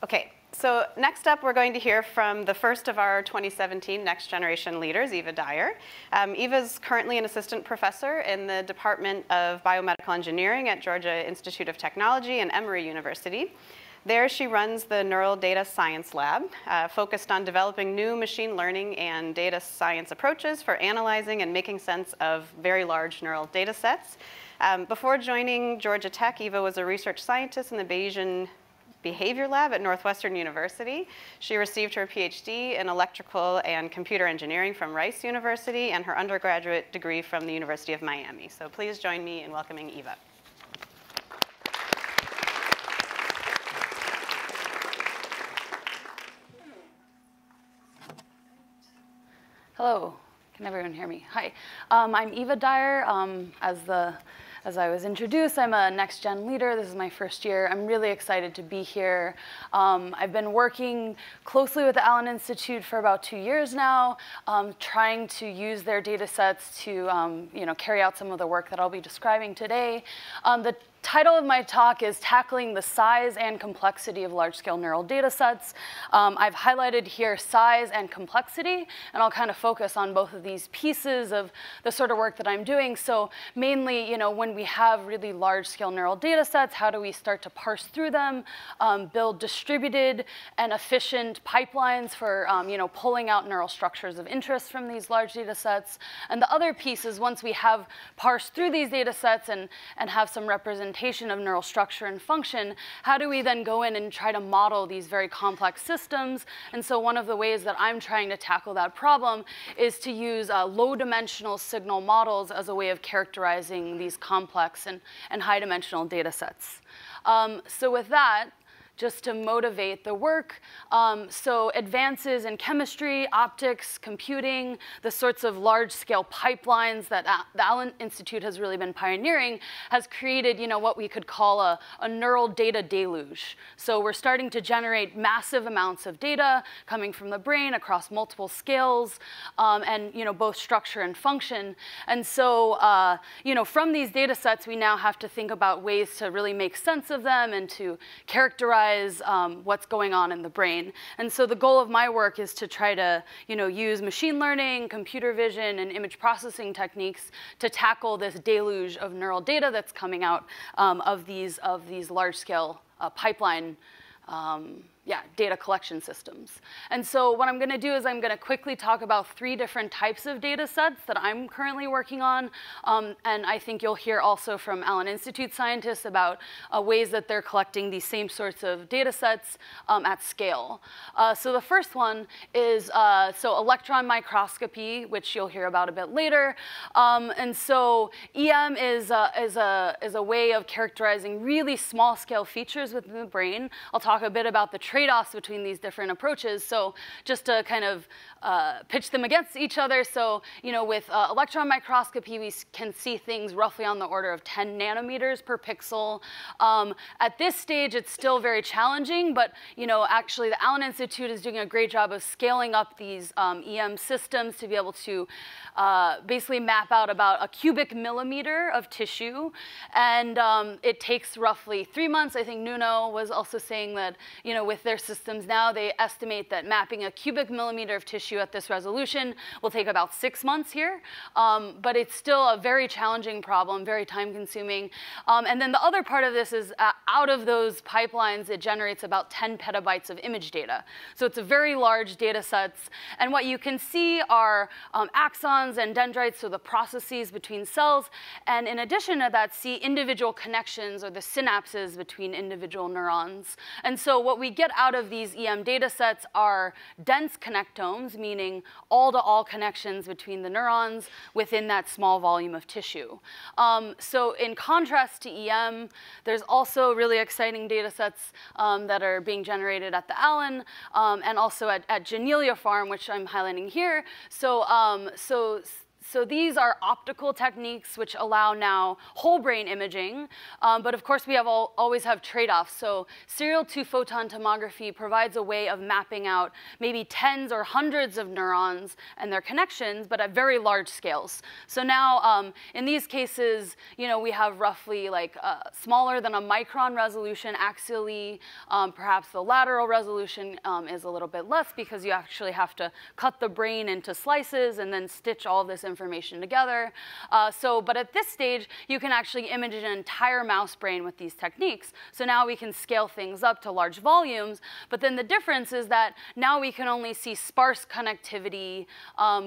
Okay, so next up we're going to hear from the first of our 2017 Next Generation Leaders, Eva Dyer. Eva's currently an assistant professor in the Department of Biomedical Engineering at Georgia Institute of Technology and Emory University. There she runs the Neural Data Science Lab, focused on developing new machine learning and data science approaches for analyzing and making sense of very large neural data sets. Before joining Georgia Tech, Eva was a research scientist in the Bayesian Behavior Lab at Northwestern University. She received her PhD in electrical and computer engineering from Rice University and her undergraduate degree from the University of Miami. So please join me in welcoming Eva. Hello, can everyone hear me? Hi, I'm Eva Dyer. As I was introduced, I'm a Next Gen leader. This is my first year. I'm really excited to be here. I've been working closely with the Allen Institute for about 2 years now, trying to use their data sets to carry out some of the work that I'll be describing today. The title of my talk is Tackling the Size and Complexity of Large-Scale Neural Data Sets. I've highlighted here size and complexity, and I'll kind of focus on both of these pieces of the sort of work that I'm doing. So mainly, when we have really large-scale neural data sets, how do we start to parse through them, build distributed and efficient pipelines for pulling out neural structures of interest from these large data sets. And the other piece is once we have parsed through these data sets and have some representation of neural structure and function, how do we then go in and try to model these very complex systems? And so one of the ways that I'm trying to tackle that problem is to use low-dimensional signal models as a way of characterizing these complex and high-dimensional data sets. So with that, just to motivate the work. So advances in chemistry, optics, computing, the sorts of large-scale pipelines that the Allen Institute has really been pioneering has created what we could call a neural data deluge. So we're starting to generate massive amounts of data coming from the brain across multiple scales, and both structure and function. And so from these data sets, we now have to think about ways to really make sense of them and to characterize what's going on in the brain. And so the goal of my work is to try to use machine learning, computer vision, and image processing techniques to tackle this deluge of neural data that's coming out of these large-scale pipeline data collection systems. And so what I'm going to do is I'm going to quickly talk about 3 different types of data sets that I'm currently working on. And I think you'll hear also from Allen Institute scientists about ways that they're collecting these same sorts of data sets at scale. So the first one is electron microscopy, which you'll hear about a bit later. And so EM is a way of characterizing really small-scale features within the brain. I'll talk a bit about the trade-offs between these different approaches. So just to kind of pitch them against each other. So with electron microscopy, we can see things roughly on the order of 10 nanometers per pixel. At this stage, it's still very challenging, but actually the Allen Institute is doing a great job of scaling up these EM systems to be able to basically map out about a cubic millimeter of tissue. And it takes roughly 3 months. I think Nuno was also saying that with their systems now, they estimate that mapping a cubic millimeter of tissue at this resolution will take about 6 months here. But it's still a very challenging problem, very time-consuming. And then the other part of this is out of those pipelines, it generates about 10 petabytes of image data. So it's a very large data sets. And what you can see are axons and dendrites, so the processes between cells. And in addition to that, see individual connections or the synapses between individual neurons. And so what we get out of these EM data sets are dense connectomes, meaning all-to-all connections between the neurons within that small volume of tissue. So in contrast to EM, there's also really exciting data sets that are being generated at the Allen and also at Genelia Farm, which I'm highlighting here. So So these are optical techniques which allow now whole brain imaging, but of course we always have trade-offs. So serial 2-photon tomography provides a way of mapping out maybe tens or hundreds of neurons and their connections, but at very large scales. So now in these cases, we have roughly like smaller than a micron resolution axially. Perhaps the lateral resolution is a little bit less because you actually have to cut the brain into slices and then stitch all this information together. But at this stage, you can actually image an entire mouse brain with these techniques. So now we can scale things up to large volumes. But then the difference is that now we can only see sparse connectivity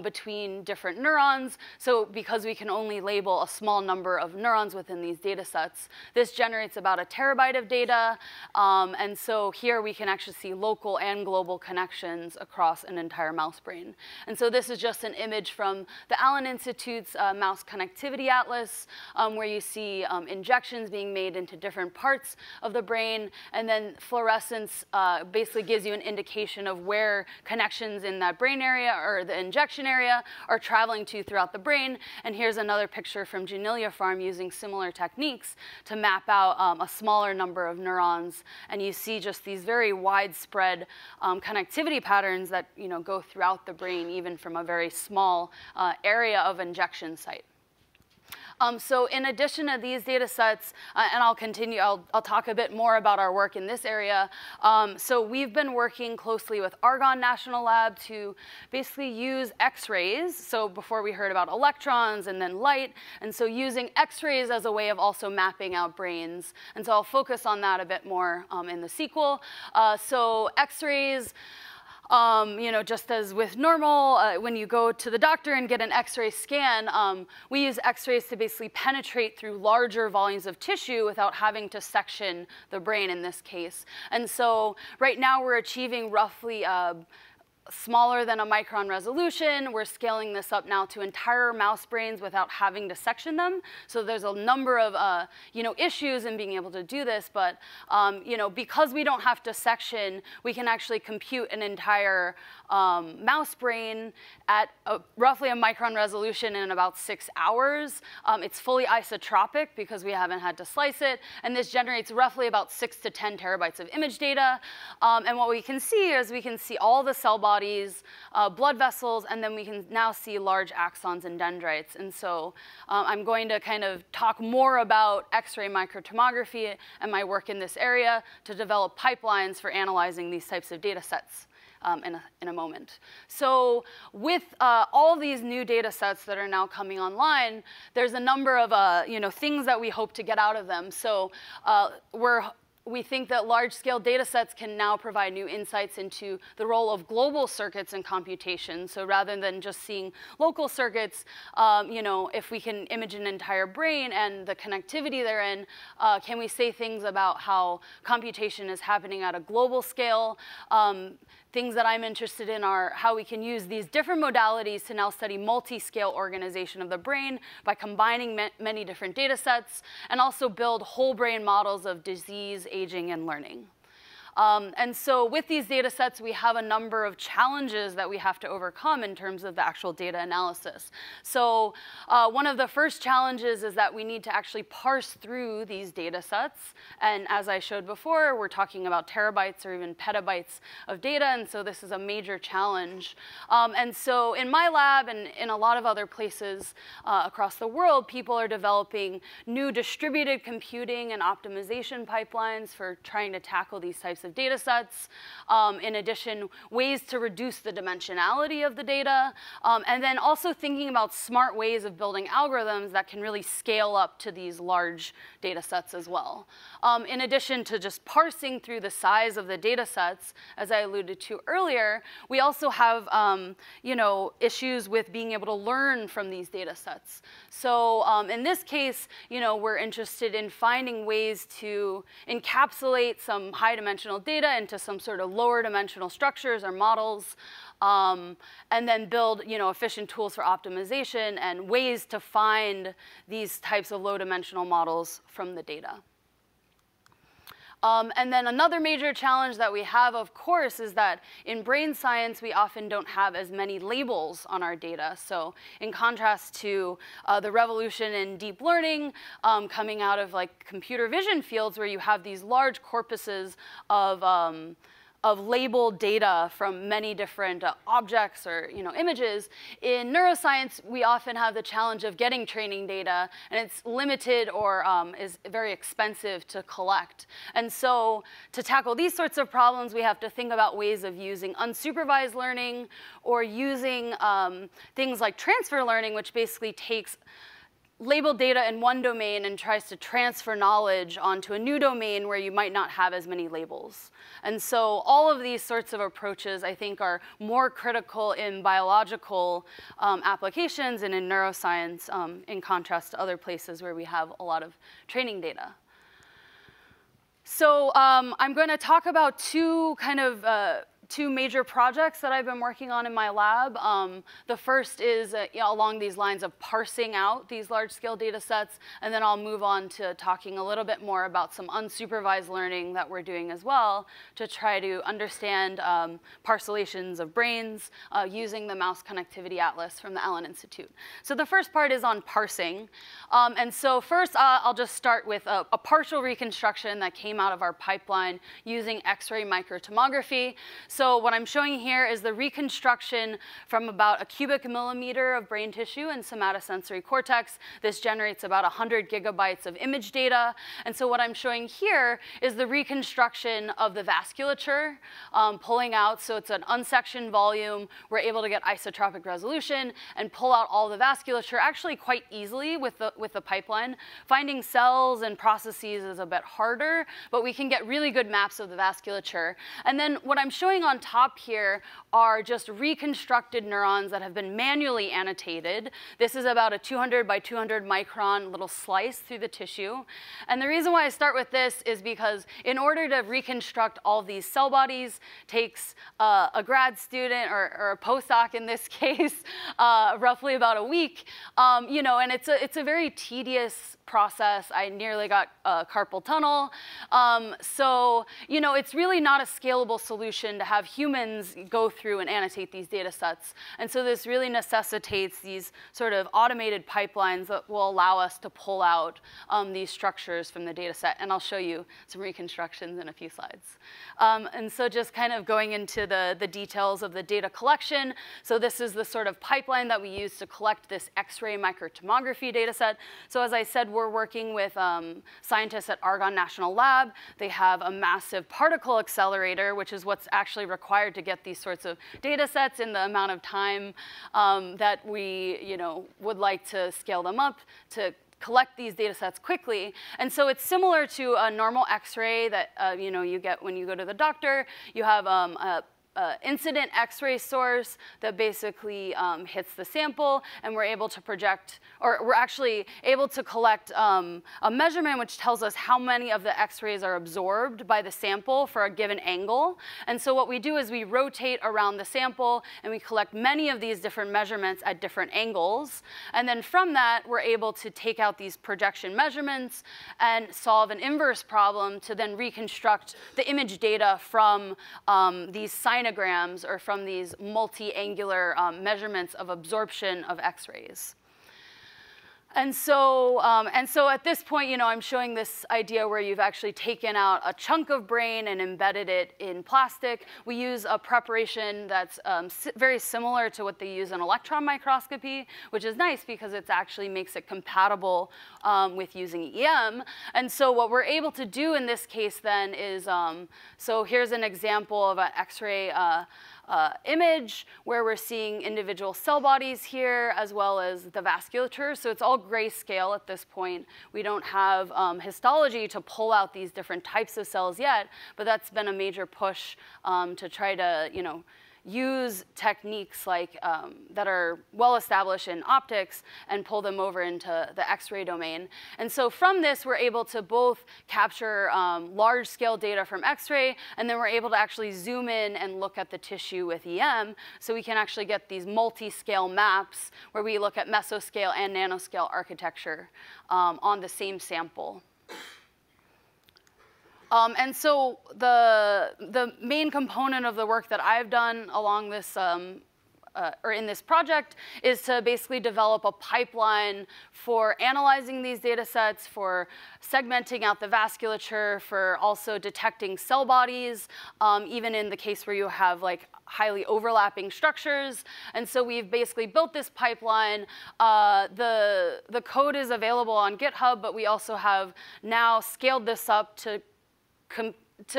between different neurons. So because we can only label a small number of neurons within these data sets, this generates about a terabyte of data. And so here we can actually see local and global connections across an entire mouse brain. And so this is just an image from the Allen Institute's Mouse Connectivity Atlas, where you see injections being made into different parts of the brain, and then fluorescence basically gives you an indication of where connections in that brain area or the injection area are traveling to throughout the brain. And here's another picture from Janilia Farm using similar techniques to map out a smaller number of neurons, and you see just these very widespread connectivity patterns that go throughout the brain, even from a very small area of injection site. So in addition to these data sets, and I'll continue, I'll talk a bit more about our work in this area. So we've been working closely with Argonne National Lab to basically use X-rays. So before we heard about electrons and then light, and so using X-rays as a way of also mapping out brains. And so I'll focus on that a bit more in the sequel. So X-rays, just as with normal, when you go to the doctor and get an X-ray scan, we use X-rays to basically penetrate through larger volumes of tissue without having to section the brain in this case. And so right now we're achieving roughly smaller than a micron resolution. We're scaling this up now to entire mouse brains without having to section them. So there's a number of issues in being able to do this, but because we don't have to section, we can actually compute an entire mouse brain at roughly a micron resolution in about 6 hours. It's fully isotropic because we haven't had to slice it, and this generates roughly about 6 to 10 terabytes of image data. And what we can see is we can see all the cell bodies, blood vessels, and then we can now see large axons and dendrites. And so I'm going to kind of talk more about X-ray microtomography and my work in this area to develop pipelines for analyzing these types of data sets in a moment. So with all these new data sets that are now coming online, there's a number of things that we hope to get out of them. So we think that large-scale data sets can now provide new insights into the role of global circuits in computation. So rather than just seeing local circuits, if we can image an entire brain and the connectivity therein, can we say things about how computation is happening at a global scale? Things that I'm interested in are how we can use these different modalities to now study multi-scale organization of the brain by combining many different data sets, and also build whole brain models of disease, aging, and learning. And so with these data sets, we have a number of challenges that we have to overcome in terms of the actual data analysis. So one of the first challenges is that we need to actually parse through these data sets. And as I showed before, we're talking about terabytes or even petabytes of data. And so this is a major challenge. And so in my lab and in a lot of other places across the world, people are developing new distributed computing and optimization pipelines for trying to tackle these types of data sets. In addition, ways to reduce the dimensionality of the data, and then also thinking about smart ways of building algorithms that can really scale up to these large data sets as well. In addition to just parsing through the size of the data sets, as I alluded to earlier, we also have issues with being able to learn from these data sets. So in this case, we're interested in finding ways to encapsulate some high-dimensional data into some sort of lower dimensional structures or models, and then build efficient tools for optimization and ways to find these types of low-dimensional models from the data. And then another major challenge that we have, of course, is that in brain science, we often don't have as many labels on our data. So in contrast to the revolution in deep learning coming out of like computer vision fields where you have these large corpuses of labeled data from many different objects or images. In neuroscience, we often have the challenge of getting training data, and it's limited or is very expensive to collect. And so to tackle these sorts of problems, we have to think about ways of using unsupervised learning or using things like transfer learning, which basically takes labeled data in one domain and tries to transfer knowledge onto a new domain where you might not have as many labels. And so all of these sorts of approaches, I think, are more critical in biological applications and in neuroscience in contrast to other places where we have a lot of training data. So I'm going to talk about two major projects that I've been working on in my lab. The first is along these lines of parsing out these large-scale data sets, and then I'll move on to talking a little bit more about some unsupervised learning that we're doing as well to try to understand parcellations of brains using the Mouse Connectivity Atlas from the Allen Institute. So the first part is on parsing. And so first, I'll just start with a partial reconstruction that came out of our pipeline using X-ray microtomography. So what I'm showing here is the reconstruction from about a cubic millimeter of brain tissue in somatosensory cortex. This generates about 100 gigabytes of image data. And so what I'm showing here is the reconstruction of the vasculature, pulling out. So it's an unsectioned volume. We're able to get isotropic resolution and pull out all the vasculature actually quite easily with the pipeline. Finding cells and processes is a bit harder, but we can get really good maps of the vasculature. And then what I'm showing on top here are just reconstructed neurons that have been manually annotated. This is about a 200 by 200 micron little slice through the tissue. And the reason why I start with this is because in order to reconstruct all of these cell bodies takes a grad student or a postdoc in this case roughly about a week. And it's a very tedious process. I nearly got carpal tunnel. So it's really not a scalable solution to have humans go through and annotate these data sets. And so this really necessitates these sort of automated pipelines that will allow us to pull out these structures from the data set. And I'll show you some reconstructions in a few slides. And so just kind of going into the details of the data collection. So this is the sort of pipeline that we use to collect this X-ray microtomography data set. So as I said, we're working with scientists at Argonne National Lab. They have a massive particle accelerator, which is what's actually required to get these sorts of data sets in the amount of time that we would like to scale them up to collect these data sets quickly. And so it's similar to a normal X-ray that you get when you go to the doctor. You have incident X-ray source that basically hits the sample, and we're able to project, or we're actually able to collect a measurement which tells us how many of the X-rays are absorbed by the sample for a given angle. And so what we do is we rotate around the sample, and we collect many of these different measurements at different angles. And then from that, we're able to take out these projection measurements and solve an inverse problem to then reconstruct the image data from these sinograms or from these multi-angular measurements of absorption of X-rays. And so at this point, I'm showing this idea where you've actually taken out a chunk of brain and embedded it in plastic. We use a preparation that's very similar to what they use in electron microscopy, which is nice because it actually makes it compatible with using EM. And so what we're able to do in this case then is, so here's an example of an X-ray image where we're seeing individual cell bodies here as well as the vasculature. So it's all grayscale at this point. We don't have histology to pull out these different types of cells yet, but that's been a major push to try to use techniques like that are well established in optics and pull them over into the X-ray domain. And so from this, we're able to both capture large scale data from X-ray, and then we're able to actually zoom in and look at the tissue with EM. So we can actually get these multi-scale maps where we look at mesoscale and nanoscale architecture on the same sample. And so the main component of the work that I've done along this or in this project is to basically develop a pipeline for analyzing these data sets, for segmenting out the vasculature, for also detecting cell bodies, even in the case where you have like highly overlapping structures. And so we've basically built this pipeline. The code is available on GitHub, but we also have now scaled this up to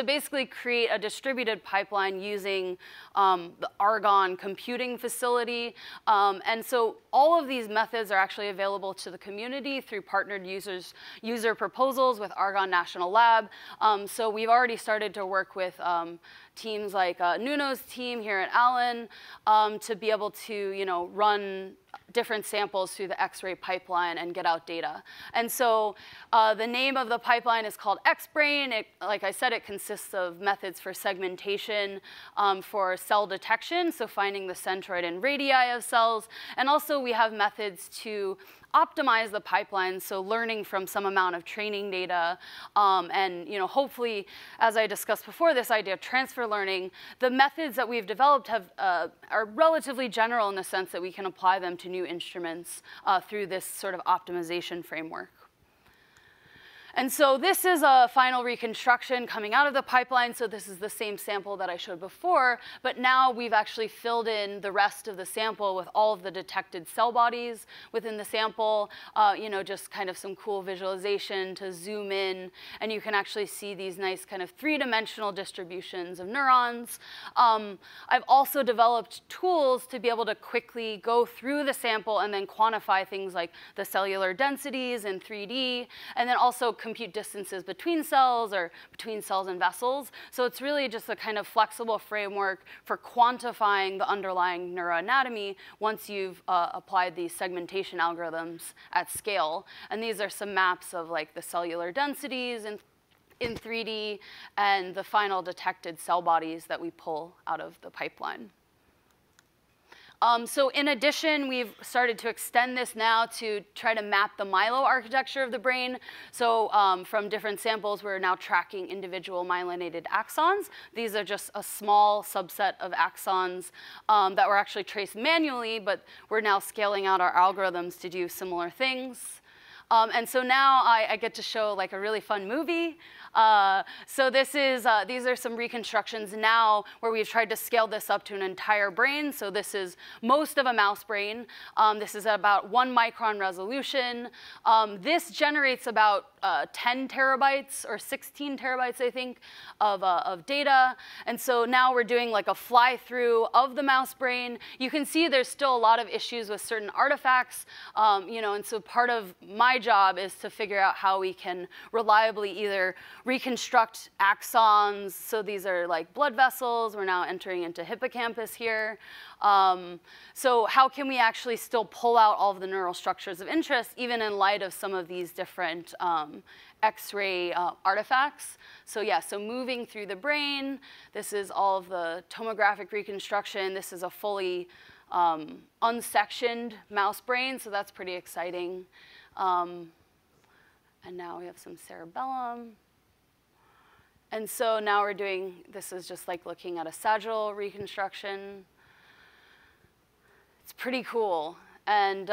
basically create a distributed pipeline using the Argonne computing facility. And so all of these methods are actually available to the community through partnered user proposals with Argonne National Lab. So we've already started to work with teams like Nuno's team here at Allen to be able to run different samples through the X-ray pipeline and get out data. And so the name of the pipeline is called X-Brain. Like I said, it consists of methods for segmentation for cell detection, so finding the centroid and radii of cells. And also we have methods to optimize the pipeline, so learning from some amount of training data, and hopefully, as I discussed before, this idea of transfer learning, the methods that we've developed are relatively general in the sense that we can apply them to new instruments through this sort of optimization framework. And so this is a final reconstruction coming out of the pipeline. So this is the same sample that I showed before, but now we've actually filled in the rest of the sample with all of the detected cell bodies within the sample, just kind of some cool visualization to zoom in, and you can actually see these nice kind of three-dimensional distributions of neurons. I've also developed tools to be able to quickly go through the sample and then quantify things like the cellular densities in 3D, and then also compute distances between cells or between cells and vessels. So it's really just a kind of flexible framework for quantifying the underlying neuroanatomy once you've applied these segmentation algorithms at scale. And these are some maps of like the cellular densities in 3D and the final detected cell bodies that we pull out of the pipeline. So in addition, we've started to extend this now to try to map the Mylo architecture of the brain. So from different samples, we're now tracking individual myelinated axons. These are just a small subset of axons that were actually traced manually, but we're now scaling out our algorithms to do similar things. And so now I get to show like a really fun movie. So these are some reconstructions now where we've tried to scale this up to an entire brain. So this is most of a mouse brain. This is about 1 micron resolution. This generates about 10 terabytes or 16 terabytes, I think, of data. And so now we're doing like a fly-through of the mouse brain. You can see there's still a lot of issues with certain artifacts, and so part of my job is to figure out how we can reliably either reconstruct axons. So these are like blood vessels. We're now entering into hippocampus here. So how can we actually still pull out all of the neural structures of interest, even in light of some of these different X-ray artifacts? So yeah, so moving through the brain, this is all of the tomographic reconstruction. This is a fully unsectioned mouse brain, so that's pretty exciting. And now we have some cerebellum. And so now we're doing, this is just like looking at a sagittal reconstruction. It's pretty cool. And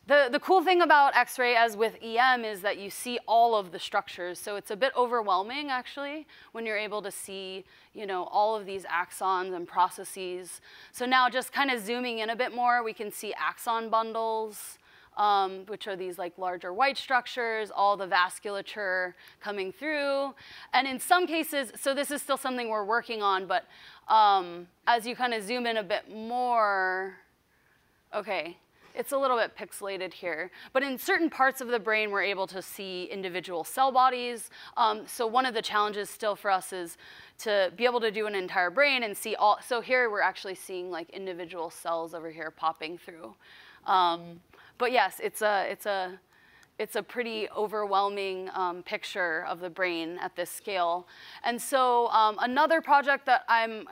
the cool thing about X-ray, as with EM, is that you see all of the structures. So it's a bit overwhelming, actually, when you're able to see all of these axons and processes. So now just kind of zooming in a bit more, we can see axon bundles, which are these like larger white structures, all the vasculature coming through. And in some cases, so this is still something we're working on, but as you kind of zoom in a bit more, okay, it's a little bit pixelated here. But in certain parts of the brain, we're able to see individual cell bodies. So one of the challenges still for us is to be able to do an entire brain and see all. So here we're actually seeing like individual cells over here popping through. But yes, it's a it's a pretty overwhelming picture of the brain at this scale. And so another project that I'm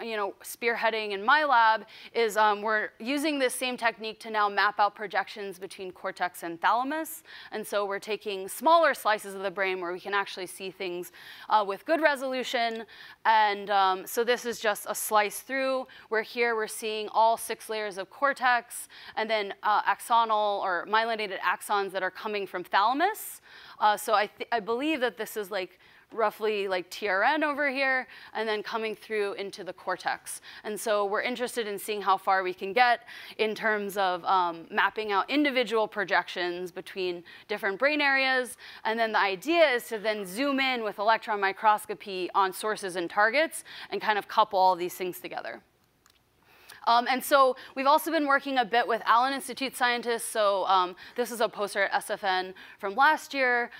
spearheading in my lab is we're using this same technique to now map out projections between cortex and thalamus. And so we're taking smaller slices of the brain where we can actually see things with good resolution. And so this is just a slice through, where here we're seeing all 6 layers of cortex, and then axonal or myelinated axons that are coming from thalamus. So I believe that this is like roughly like TRN over here, and then coming through into the cortex. And so we're interested in seeing how far we can get in terms of mapping out individual projections between different brain areas. And then the idea is to then zoom in with electron microscopy on sources and targets and kind of couple all these things together. And so we've also been working a bit with Allen Institute scientists. So this is a poster at SFN from last year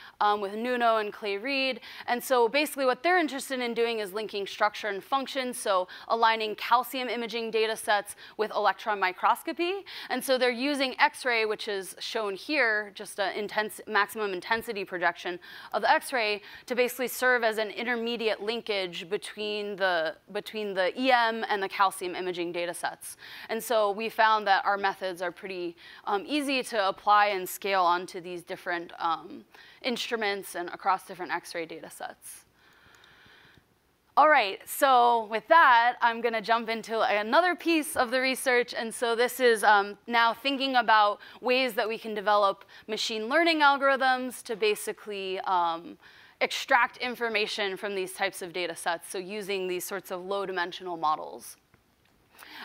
with Nuno and Clay Reed. And so basically what they're interested in doing is linking structure and function, so aligning calcium imaging data sets with electron microscopy. And so they're using X-ray, which is shown here, just an maximum intensity projection of the X-ray, to basically serve as an intermediate linkage between the EM and the calcium imaging data sets. And so we found that our methods are pretty easy to apply and scale onto these different instruments and across different X-ray data sets. All right, so with that, I'm going to jump into another piece of the research. And so this is now thinking about ways that we can develop machine learning algorithms to basically extract information from these types of data sets, so using these sorts of low-dimensional models.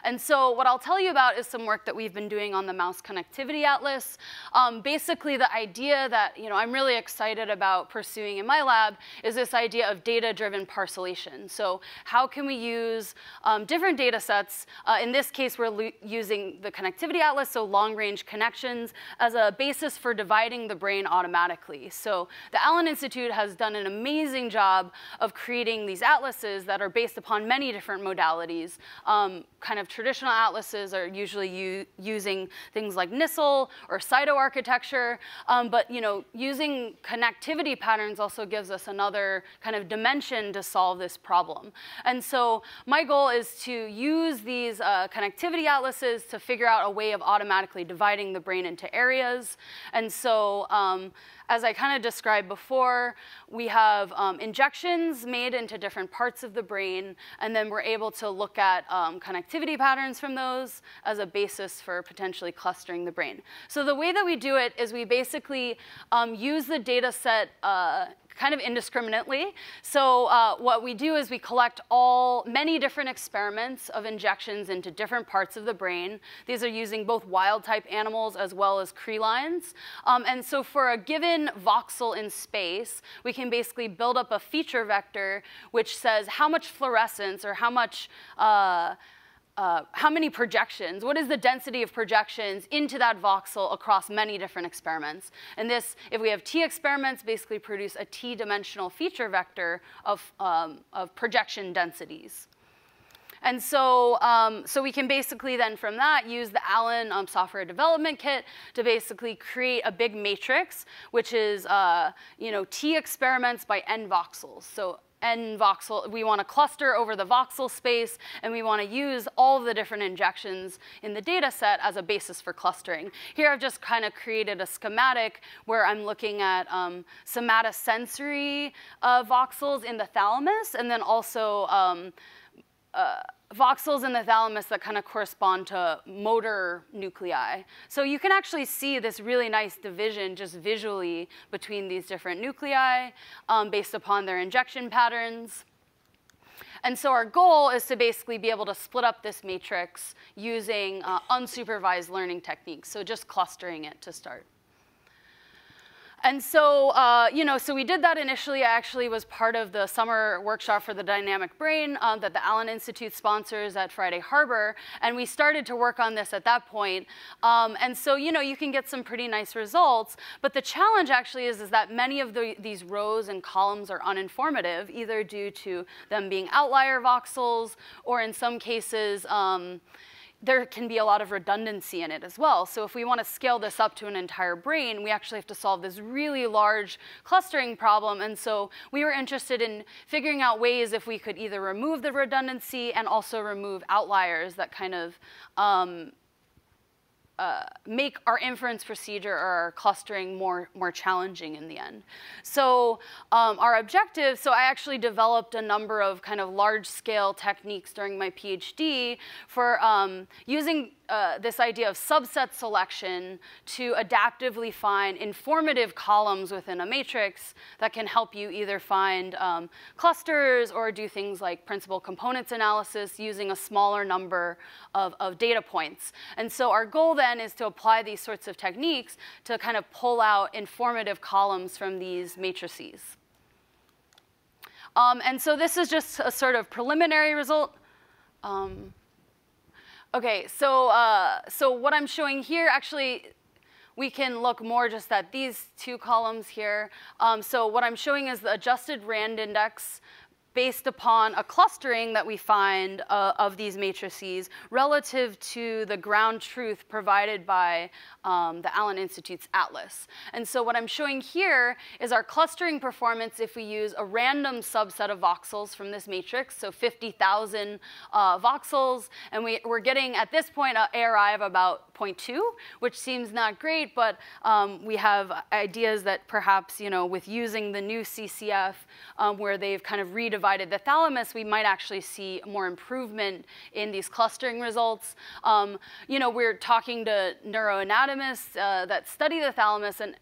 And so what I'll tell you about is some work that we've been doing on the Mouse Connectivity Atlas. Basically, the idea that I'm really excited about pursuing in my lab is this idea of data-driven parcellation. So how can we use different data sets? In this case, we're using the Connectivity Atlas, so long-range connections, as a basis for dividing the brain automatically. So the Allen Institute has done an amazing job of creating these atlases that are based upon many different modalities. Kind of traditional atlases are usually using things like Nissl or cytoarchitecture, but using connectivity patterns also gives us another kind of dimension to solve this problem. And so my goal is to use these connectivity atlases to figure out a way of automatically dividing the brain into areas. And so as I kind of described before, we have injections made into different parts of the brain, and then we're able to look at connectivity patterns from those as a basis for potentially clustering the brain. So the way that we do it is we basically use the data set kind of indiscriminately. So what we do is we collect many different experiments of injections into different parts of the brain. These are using both wild-type animals as well as crelines. And so for a given voxel in space, we can basically build up a feature vector which says how much fluorescence or how many projections, what is the density of projections into that voxel across many different experiments. And this, if we have T experiments, basically produce a T-dimensional feature vector of projection densities. And so, so we can basically then from that use the Allen software development kit to basically create a big matrix, which is T experiments by N voxels. So N voxel, we want to cluster over the voxel space, and we want to use all of the different injections in the data set as a basis for clustering. Here I've just kind of created a schematic where I'm looking at somatosensory voxels in the thalamus, and then also voxels in the thalamus that kind of correspond to motor nuclei. So you can actually see this really nice division just visually between these different nuclei based upon their injection patterns. And so our goal is to basically be able to split up this matrix using unsupervised learning techniques, so just clustering it to start. And so, so we did that initially. I actually was part of the summer workshop for the dynamic brain that the Allen Institute sponsors at Friday Harbor. And we started to work on this at that point. And so, you can get some pretty nice results. But the challenge actually is that many of these rows and columns are uninformative, either due to them being outlier voxels, or in some cases, there can be a lot of redundancy in it as well. So if we want to scale this up to an entire brain, we actually have to solve this really large clustering problem. And so we were interested in figuring out ways if we could either remove the redundancy and also remove outliers that kind of make our inference procedure or our clustering more challenging in the end. So our objective, so I actually developed a number of kind of large-scale techniques during my PhD for using this idea of subset selection to adaptively find informative columns within a matrix that can help you either find clusters or do things like principal components analysis using a smaller number of data points. And so our goal then is to apply these sorts of techniques to kind of pull out informative columns from these matrices. And so this is just a sort of preliminary result. OK, so what I'm showing here, actually, we can look more just at these two columns here. So what I'm showing is the adjusted RAND index based upon a clustering that we find of these matrices relative to the ground truth provided by the Allen Institute's atlas. And so what I'm showing here is our clustering performance if we use a random subset of voxels from this matrix, so 50,000 voxels. And we're getting, at this point, an ARI of about 0.2, which seems not great, but we have ideas that perhaps, with using the new CCF, where they've kind of redivided the thalamus, we might actually see more improvement in these clustering results. We're talking to neuroanatomists that study the thalamus, and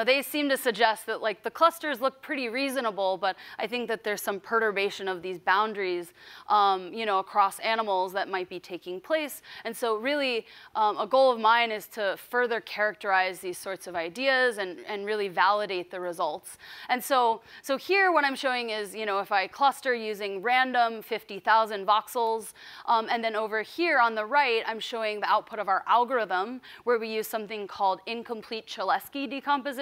they seem to suggest that the clusters look pretty reasonable, but I think that there's some perturbation of these boundaries, across animals that might be taking place. And so really, a goal of mine is to further characterize these sorts of ideas and really validate the results. And so here what I'm showing is, if I cluster using random 50,000 voxels, and then over here on the right, I'm showing the output of our algorithm, where we use something called incomplete Cholesky decomposition.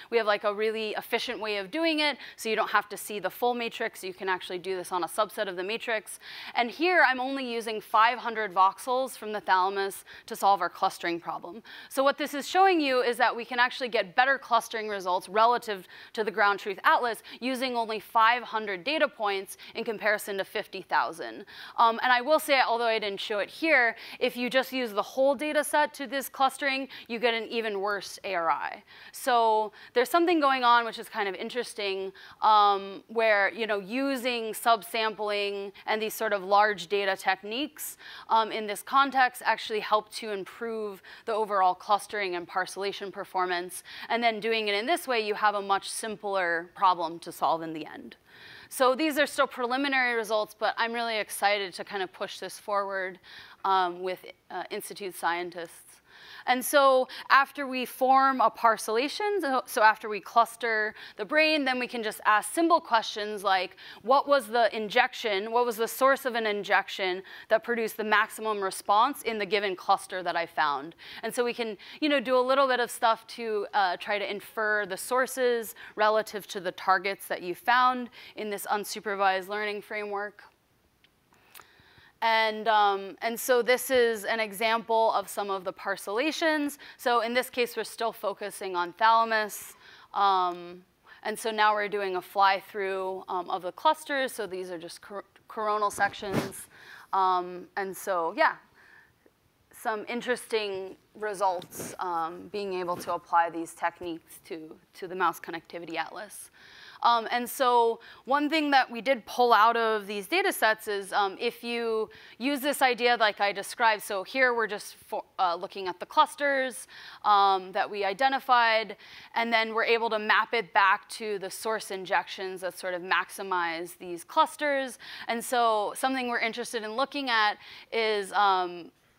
We have a really efficient way of doing it, so you don't have to see the full matrix. You can actually do this on a subset of the matrix. And here, I'm only using 500 voxels from the thalamus to solve our clustering problem. So what this is showing you is that we can actually get better clustering results relative to the ground truth atlas using only 500 data points in comparison to 50,000. And I will say, although I didn't show it here, if you just use the whole data set to this clustering, you get an even worse ARI. So there's something going on which is kind of interesting, where using subsampling and these sort of large data techniques in this context actually help to improve the overall clustering and parcellation performance. And then doing it in this way, you have a much simpler problem to solve in the end. So these are still preliminary results, but I'm really excited to kind of push this forward with Institute scientists. And so after we form a parcellation, so after we cluster the brain, then we can just ask simple questions like, what was the injection, what was the source of an injection that produced the maximum response in the given cluster that I found? And so we can do a little bit of stuff to try to infer the sources relative to the targets that you found in this unsupervised learning framework. And so this is an example of some of the parcellations. So in this case, we're still focusing on thalamus. And so now we're doing a fly-through of the clusters. So these are just coronal sections. And so, yeah, some interesting results being able to apply these techniques to the mouse connectivity atlas. And so one thing that we did pull out of these data sets is if you use this idea like I described, so here we're just looking at the clusters that we identified, and then we're able to map it back to the source injections that sort of maximize these clusters. And so something we're interested in looking at is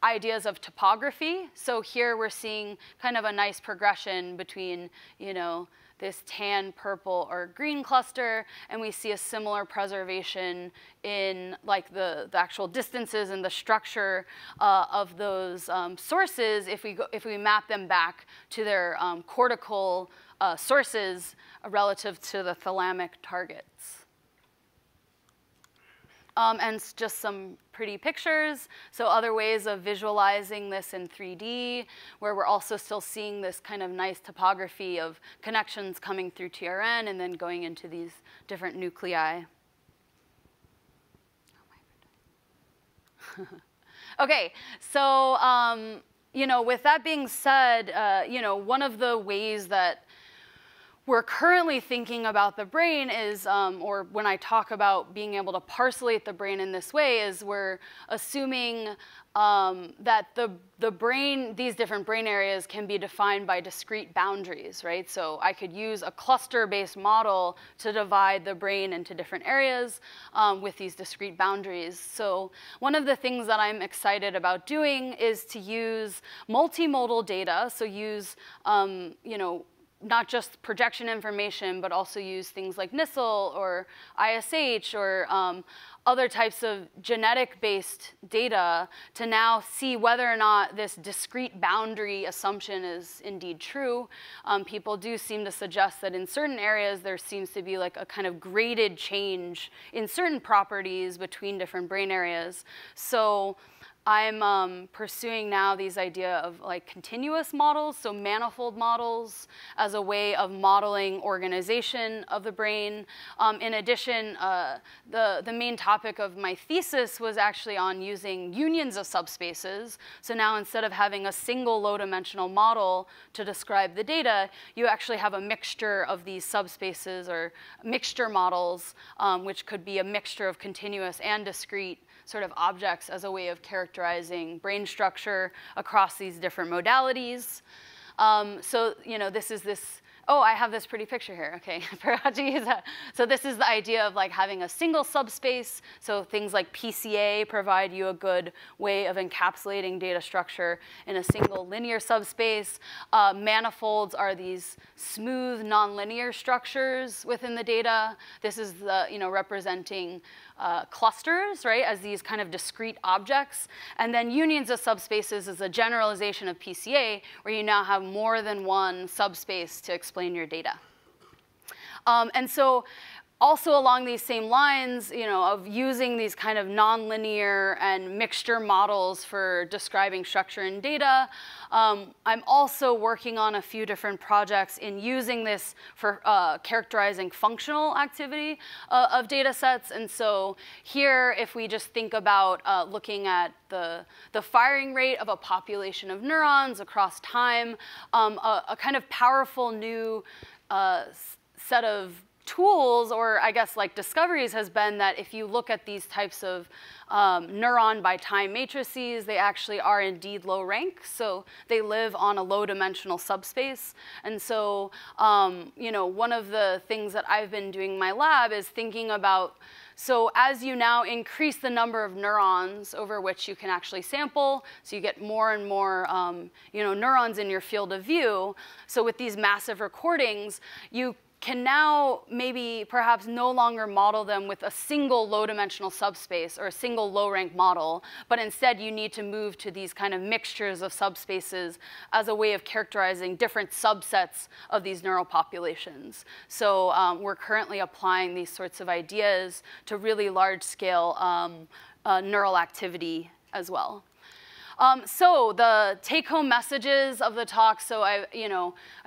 ideas of topography. So here we're seeing kind of a nice progression between, this tan, purple, or green cluster, and we see a similar preservation in the actual distances and the structure of those sources if we map them back to their cortical sources relative to the thalamic targets. and just some pretty pictures. So other ways of visualizing this in 3D, where we're also still seeing this kind of nice topography of connections coming through TRN and then going into these different nuclei. Okay, so with that being said, one of the ways that we're currently thinking about the brain is, or when I talk about being able to parcellate the brain in this way, is we're assuming that the brain, these different brain areas can be defined by discrete boundaries, right? So I could use a cluster-based model to divide the brain into different areas with these discrete boundaries. So one of the things that I'm excited about doing is to use multimodal data, so use, not just projection information, but also use things like NISL or ISH or other types of genetic-based data to now see whether or not this discrete boundary assumption is indeed true. People do seem to suggest that in certain areas there seems to be like a kind of graded change in certain properties between different brain areas. So I'm pursuing now these idea of like continuous models, so manifold models as a way of modeling organization of the brain. In addition, the main topic of my thesis was actually on using unions of subspaces. So now instead of having a single low-dimensional model to describe the data, you actually have a mixture of these subspaces or mixture models, which could be a mixture of continuous and discrete sort of objects as a way of characterizing brain structure across these different modalities. So, this is this. Oh, I have this pretty picture here. Okay, I forgot to use that. So this is the idea of like having a single subspace. So things like PCA provide you a good way of encapsulating data structure in a single linear subspace. Manifolds are these smooth nonlinear structures within the data. This is the, representing clusters, right, as these kind of discrete objects. And then unions of subspaces is a generalization of PCA, where you now have more than one subspace to explain your data. And so also along these same lines, of using these kind of nonlinear and mixture models for describing structure and data, I'm also working on a few different projects in using this for characterizing functional activity of data sets. And so here, if we just think about looking at the firing rate of a population of neurons across time, a kind of powerful new set of tools, or I guess like discoveries, has been that if you look at these types of neuron by time matrices, they actually are indeed low rank. So they live on a low dimensional subspace. And so, one of the things that I've been doing in my lab is thinking about, so as you now increase the number of neurons over which you can actually sample, so you get more and more neurons in your field of view. So with these massive recordings, you can now maybe perhaps no longer model them with a single low-dimensional subspace or a single low-rank model, but instead you need to move to these kind of mixtures of subspaces as a way of characterizing different subsets of these neural populations. So we're currently applying these sorts of ideas to really large-scale neural activity as well. So the take-home messages of the talk. So I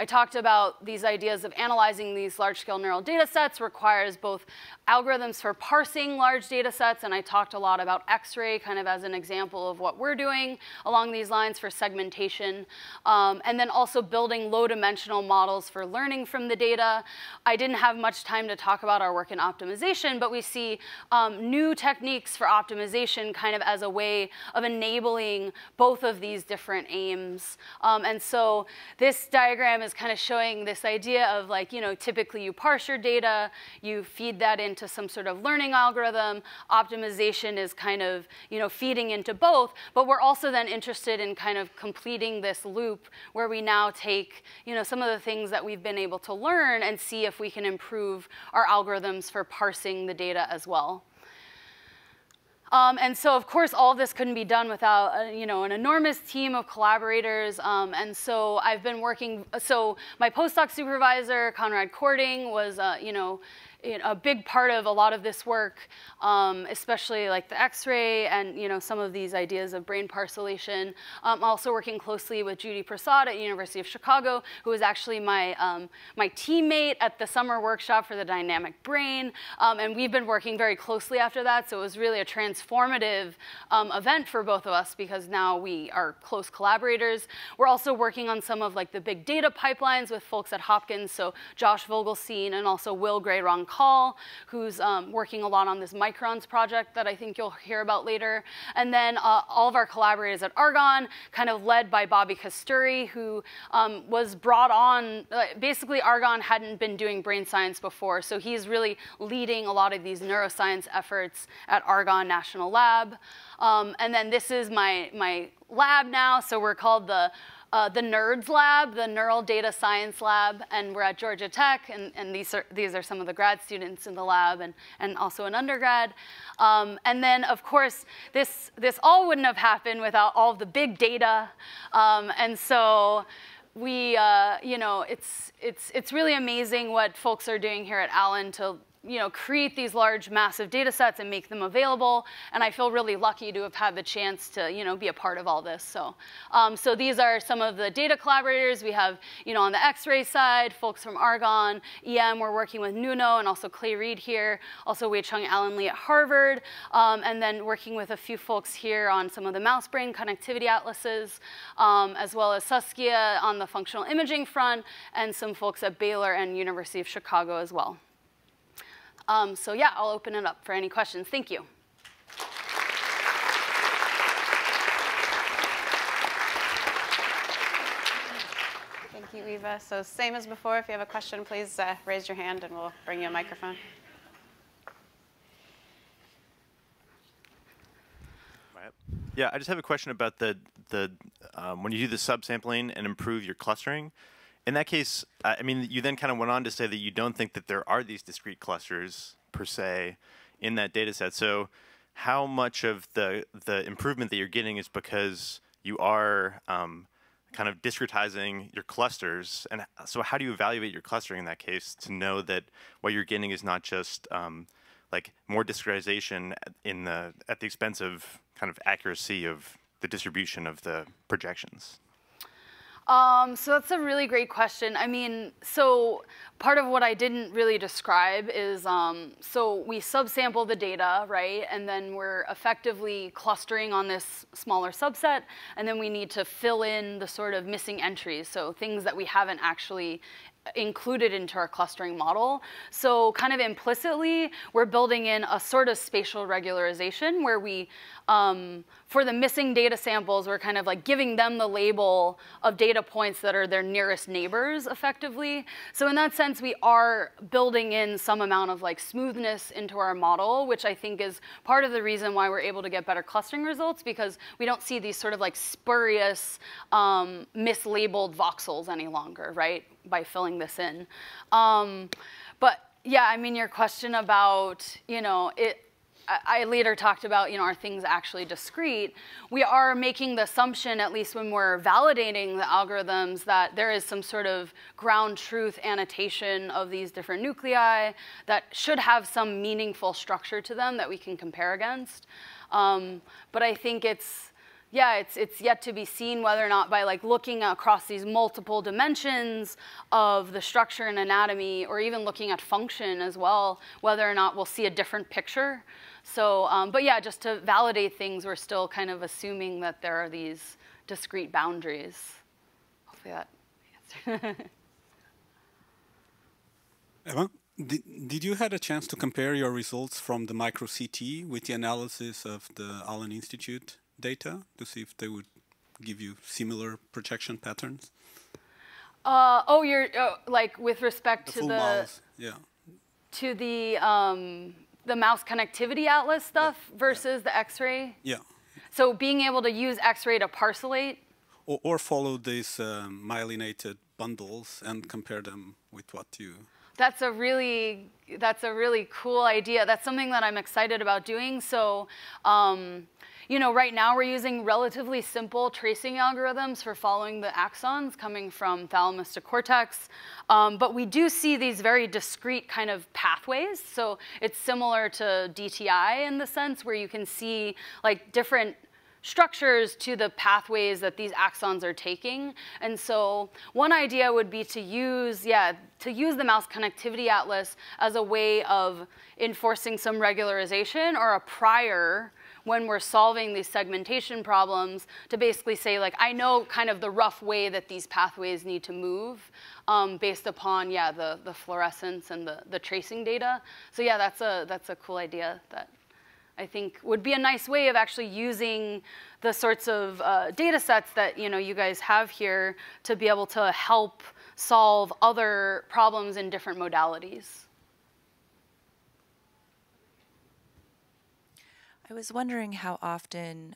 talked about these ideas of analyzing these large-scale neural data sets requires both algorithms for parsing large data sets, and I talked a lot about X-ray kind of as an example of what we're doing along these lines for segmentation, and then also building low-dimensional models for learning from the data. I didn't have much time to talk about our work in optimization, but we see new techniques for optimization kind of as a way of enabling both of these different aims. And so this diagram is kind of showing this idea of like, typically you parse your data, you feed that into some sort of learning algorithm. Optimization is kind of, feeding into both, but we're also then interested in kind of completing this loop where we now take, some of the things that we've been able to learn and see if we can improve our algorithms for parsing the data as well. And so, of course, all of this couldn't be done without, an enormous team of collaborators. And so I've been working. So my postdoc supervisor, Conrad Cording, was, a big part of a lot of this work, especially like the X-ray and some of these ideas of brain parcellation. I'm also working closely with Judy Prasad at University of Chicago, who was actually my teammate at the summer workshop for the dynamic brain. And we've been working very closely after that, so it was really a transformative event for both of us because now we are close collaborators. We're also working on some of like the big data pipelines with folks at Hopkins, so Josh Vogelstein and also Will Gray-Ron Call, who's working a lot on this microns project that I think you'll hear about later. And then all of our collaborators at Argonne, kind of led by Bobby Kasturi, who was brought on. Basically, Argonne hadn't been doing brain science before, so he's really leading a lot of these neuroscience efforts at Argonne National Lab. And then this is my lab now, so we're called the NERDS Lab, the Neural Data Science Lab, and we're at Georgia Tech, and these are some of the grad students in the lab and also an undergrad. And then, of course, this all wouldn't have happened without all of the big data. And so we, it's really amazing what folks are doing here at Allen to create these large, massive data sets and make them available. And I feel really lucky to have had the chance to, be a part of all this. So, so these are some of the data collaborators. We have, on the X-ray side, folks from Argonne, EM, we're working with Nuno and also Clay Reed here, also Wei-Chung Allen Lee at Harvard, and then working with a few folks here on some of the mouse brain connectivity atlases, as well as Saskia on the functional imaging front, and some folks at Baylor and University of Chicago as well. So yeah, I'll open it up for any questions. Thank you. Thank you, Eva. So same as before, if you have a question, please raise your hand and we'll bring you a microphone. Yeah, I just have a question about the when you do the subsampling and improve your clustering. In that case, I mean, you then kind of went on to say that you don't think that there are these discrete clusters per se in that data set. So how much of the improvement that you're getting is because you are kind of discretizing your clusters? And so how do you evaluate your clustering in that case to know that what you're getting is not just like more discretization at the expense of kind of accuracy of the distribution of the projections? So that's a really great question. I mean, so part of what I didn't really describe is, so we subsample the data, right? And then we're effectively clustering on this smaller subset. And then we need to fill in the sort of missing entries, so things that we haven't actually included into our clustering model. So kind of implicitly, we're building in a sort of spatial regularization where we, for the missing data samples, we're kind of like giving them the label of data points that are their nearest neighbors effectively. So in that sense, we are building in some amount of like smoothness into our model, which I think is part of the reason why we're able to get better clustering results, because we don't see these sort of like spurious, mislabeled voxels any longer, right, by filling this in. But yeah, I mean, your question about, I later talked about, are things actually discrete? We are making the assumption, at least when we're validating the algorithms, that there is some sort of ground truth annotation of these different nuclei that should have some meaningful structure to them that we can compare against. But I think it's yet to be seen whether or not by like looking across these multiple dimensions of the structure and anatomy, or even looking at function as well, whether or not we'll see a different picture. So, but yeah, just to validate things, we're still kind of assuming that there are these discrete boundaries. Hopefully that answered. Emma, did you had a chance to compare your results from the micro CT with the analysis of the Allen Institute data to see if they would give you similar projection patterns? Oh, you're like with respect to mouse, yeah, to the mouse connectivity atlas stuff versus the X-ray. Yeah. So being able to use X-ray to parcellate, or follow these myelinated bundles and compare them with what you. That's a really that's a really cool idea. That's something that I'm excited about doing. So, you know, right now we're using relatively simple tracing algorithms for following the axons coming from thalamus to cortex. But we do see these very discrete kind of pathways. So it's similar to DTI in the sense where you can see like different structures to the pathways that these axons are taking. And so one idea would be to use the mouse connectivity atlas as a way of enforcing some regularization or a prior when we're solving these segmentation problems to basically say, like, I know kind of the rough way that these pathways need to move based upon, the fluorescence and the tracing data. So yeah, that's a cool idea that I think would be a nice way of actually using the sorts of data sets that you guys have here to be able to help solve other problems in different modalities. I was wondering how often,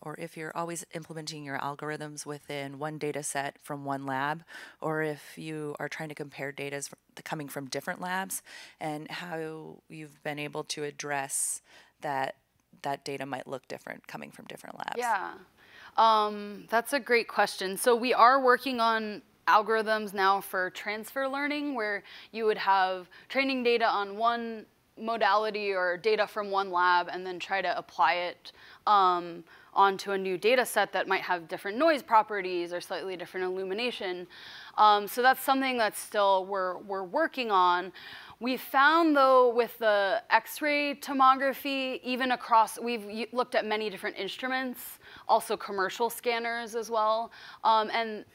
or if you're always implementing your algorithms within one data set from one lab, or if you are trying to compare data coming from different labs, and how you've been able to address that data might look different coming from different labs. Yeah, that's a great question. So we are working on algorithms now for transfer learning, where you would have training data on one modality or data from one lab and then try to apply it onto a new data set that might have different noise properties or slightly different illumination. So that's something that still we're working on. We found, though, with the X-ray tomography, even across, we've looked at many different instruments, also commercial scanners as well. And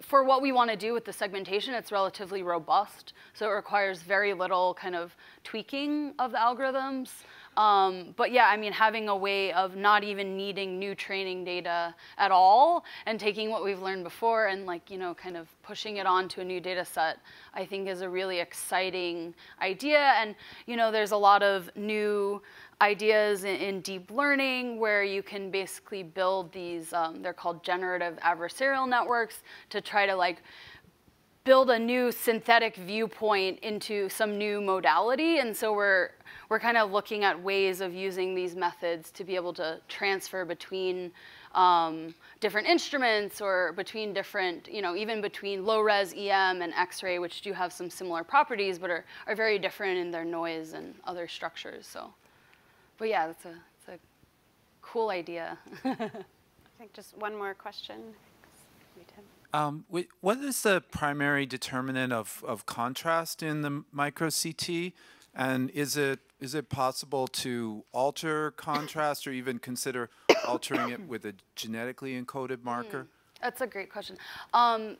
for what we want to do with the segmentation, it's relatively robust. So it requires very little kind of tweaking of the algorithms. But yeah, I mean, having a way of not even needing new training data at all and taking what we've learned before and kind of pushing it onto a new data set, I think is a really exciting idea. And there's a lot of new ideas in deep learning where you can basically build these, they're called generative adversarial networks, to try to build a new synthetic viewpoint into some new modality. And so we're kind of looking at ways of using these methods to be able to transfer between different instruments or between different, even between low-res EM and X-ray, which do have some similar properties but are very different in their noise and other structures. So, but yeah, it's a cool idea. I think just one more question. What is the primary determinant of contrast in the micro CT, and is it possible to alter contrast or even consider altering it with a genetically encoded marker? That's a great question.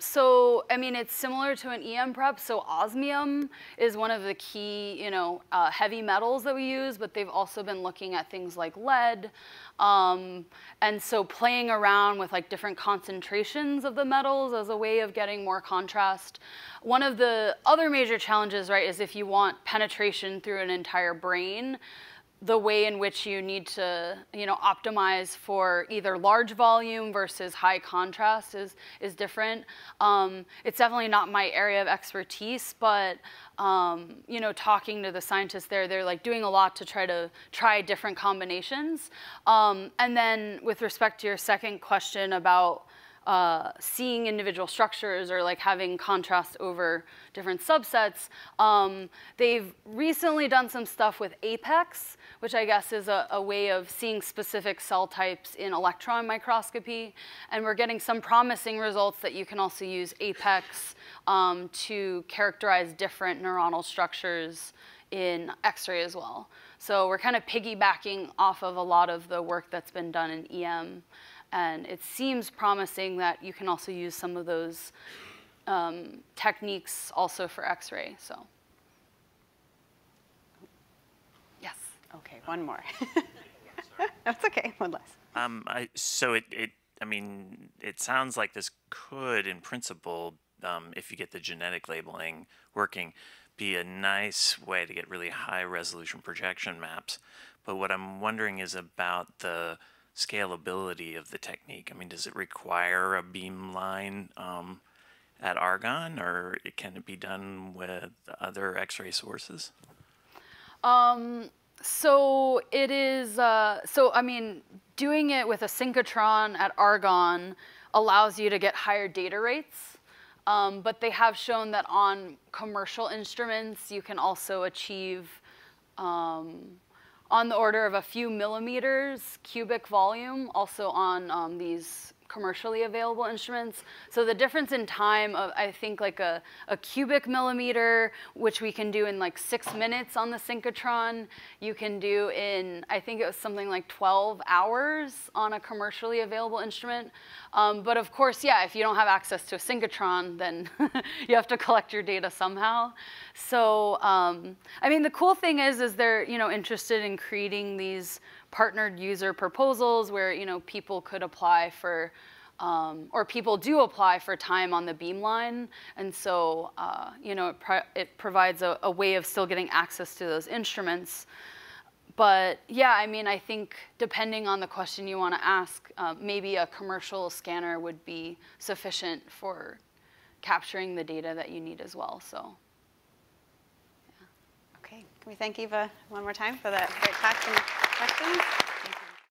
So, I mean, it's similar to an EM prep. So osmium is one of the key, heavy metals that we use, but they've also been looking at things like lead. And so playing around with different concentrations of the metals as a way of getting more contrast. One of the other major challenges, right, is if you want penetration through an entire brain, the way in which you need to, optimize for either large volume versus high contrast is different. It's definitely not my area of expertise, but talking to the scientists there, they're doing a lot to try different combinations. And then with respect to your second question about seeing individual structures or having contrast over different subsets. They've recently done some stuff with Apex, which I guess is a way of seeing specific cell types in electron microscopy. And we're getting some promising results that you can also use Apex to characterize different neuronal structures in X-ray as well. So we're kind of piggybacking off of a lot of the work that's been done in EM. And it seems promising that you can also use some of those techniques also for X-ray. So, yes. Okay, one more. That's okay. One less. So I mean, it sounds like this could, in principle, if you get the genetic labeling working, be a nice way to get really high resolution projection maps. But what I'm wondering is about the scalability of the technique. I mean, does it require a beamline at Argonne, or can it be done with other X-ray sources? So it is, I mean, doing it with a synchrotron at Argonne allows you to get higher data rates, but they have shown that on commercial instruments, you can also achieve on the order of a few millimeters cubic volume, also on these commercially available instruments. So the difference in time of, I think, like a cubic millimeter, which we can do in like 6 minutes on the synchrotron, you can do in, I think it was something like 12 hours on a commercially available instrument. But of course, yeah, if you don't have access to a synchrotron, then you have to collect your data somehow. So, I mean, the cool thing is they're, you know, interested in creating these partnered user proposals where, you know, people could apply for, or people do apply for time on the beamline. And so, you know, it provides a way of still getting access to those instruments. But yeah, I mean, I think depending on the question you want to ask, maybe a commercial scanner would be sufficient for capturing the data that you need as well. So, yeah. Okay, can we thank Eva one more time for that great talk?